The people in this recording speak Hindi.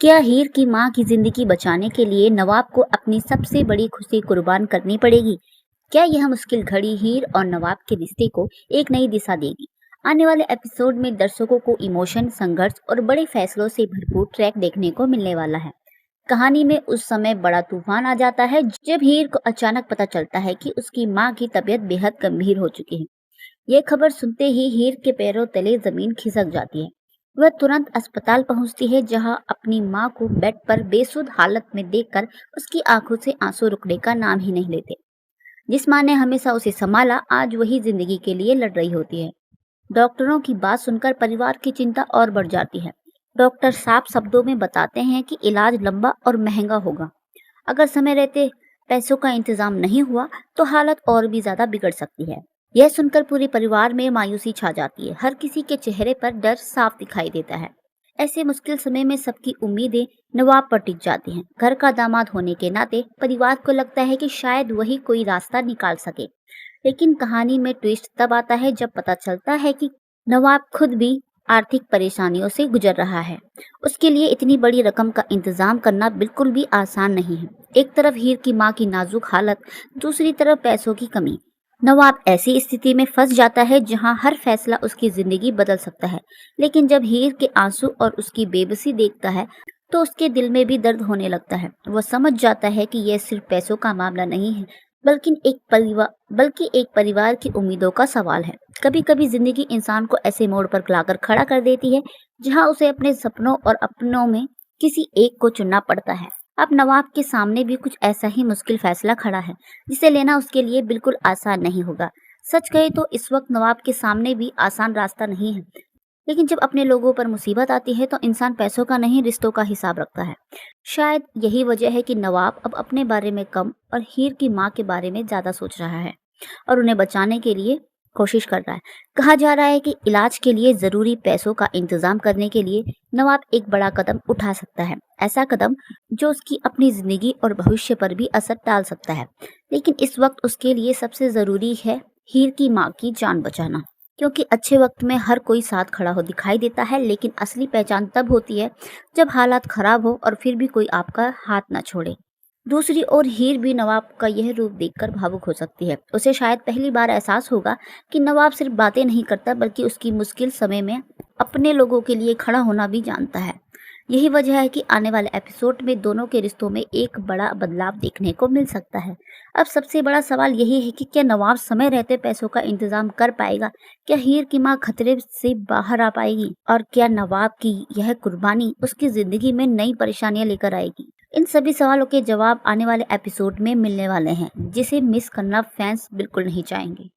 क्या हीर की मां की जिंदगी बचाने के लिए नवाब को अपनी सबसे बड़ी खुशी कुर्बान करनी पड़ेगी? क्या यह मुश्किल घड़ी हीर और नवाब के रिश्ते को एक नई दिशा देगी? आने वाले एपिसोड में दर्शकों को इमोशन, संघर्ष और बड़े फैसलों से भरपूर ट्रैक देखने को मिलने वाला है। कहानी में उस समय बड़ा तूफान आ जाता है जब हीर को अचानक पता चलता है कि उसकी मां की तबीयत बेहद गंभीर हो चुकी है। ये खबर सुनते ही हीर के पैरों तले जमीन खिसक जाती है। वह तुरंत अस्पताल पहुंचती है, जहां अपनी मां को बेड पर बेसुध हालत में देखकर उसकी आंखों से आंसू रुकने का नाम ही नहीं लेते। जिस मां ने हमेशा उसे संभाला, आज वही जिंदगी के लिए लड़ रही होती है। डॉक्टरों की बात सुनकर परिवार की चिंता और बढ़ जाती है। डॉक्टर साफ शब्दों में बताते हैं कि इलाज लंबा और महंगा होगा। अगर समय रहते पैसों का इंतजाम नहीं हुआ तो हालत और भी ज्यादा बिगड़ सकती है। यह सुनकर पूरे परिवार में मायूसी छा जाती है। हर किसी के चेहरे पर डर साफ दिखाई देता है। ऐसे मुश्किल समय में सबकी उम्मीदें नवाब पर टिक जाती हैं। घर का दामाद होने के नाते परिवार को लगता है कि शायद वही कोई रास्ता निकाल सके। लेकिन कहानी में ट्विस्ट तब आता है जब पता चलता है कि नवाब खुद भी आर्थिक परेशानियों से गुजर रहा है। उसके लिए इतनी बड़ी रकम का इंतजाम करना बिल्कुल भी आसान नहीं है। एक तरफ हीर की मां की नाजुक हालत, दूसरी तरफ पैसों की कमी। नवाब ऐसी स्थिति में फंस जाता है जहां हर फैसला उसकी जिंदगी बदल सकता है। लेकिन जब हीर के आंसू और उसकी बेबसी देखता है तो उसके दिल में भी दर्द होने लगता है। वह समझ जाता है कि यह सिर्फ पैसों का मामला नहीं है, बल्कि एक परिवार की उम्मीदों का सवाल है। कभी कभी जिंदगी इंसान को ऐसे मोड़ पर लाकर खड़ा कर देती है जहां उसे अपने सपनों और अपनों में किसी एक को चुनना पड़ता है। अब नवाब के सामने भी कुछ ऐसा ही मुश्किल फैसला खड़ा है, जिसे लेना उसके लिए बिल्कुल आसान नहीं होगा। सच कहे तो इस वक्त नवाब के सामने भी आसान रास्ता नहीं है। लेकिन जब अपने लोगों पर मुसीबत आती है तो इंसान पैसों का नहीं, रिश्तों का हिसाब रखता है। शायद यही वजह है कि नवाब अब अपने बारे में कम और हीर की मां के बारे में ज्यादा सोच रहा है और उन्हें बचाने के लिए कोशिश कर रहा है। कहा जा रहा है कि इलाज के लिए जरूरी पैसों का इंतजाम करने के लिए नवाब एक बड़ा कदम उठा सकता है। ऐसा कदम जो उसकी अपनी जिंदगी और भविष्य पर भी असर डाल सकता है। लेकिन इस वक्त उसके लिए सबसे जरूरी है हीर की मां की जान बचाना। क्योंकि अच्छे वक्त में हर कोई साथ खड़ा हो दिखाई देता है, लेकिन असली पहचान तब होती है जब हालात खराब हो और फिर भी कोई आपका हाथ न छोड़े। दूसरी ओर हीर भी नवाब का यह रूप देखकर भावुक हो सकती है। उसे शायद पहली बार एहसास होगा कि नवाब सिर्फ बातें नहीं करता, बल्कि उसकी मुश्किल समय में अपने लोगों के लिए खड़ा होना भी जानता है। यही वजह है कि आने वाले एपिसोड में दोनों के रिश्तों में एक बड़ा बदलाव देखने को मिल सकता है। अब सबसे बड़ा सवाल यही है कि क्या नवाब समय रहते पैसों का इंतजाम कर पाएगा? क्या हीर की मां खतरे से बाहर आ पाएगी? और क्या नवाब की यह कुर्बानी उसकी जिंदगी में नई परेशानियां लेकर आएगी? इन सभी सवालों के जवाब आने वाले एपिसोड में मिलने वाले हैं, जिसे मिस करना फैंस बिल्कुल नहीं चाहेंगे।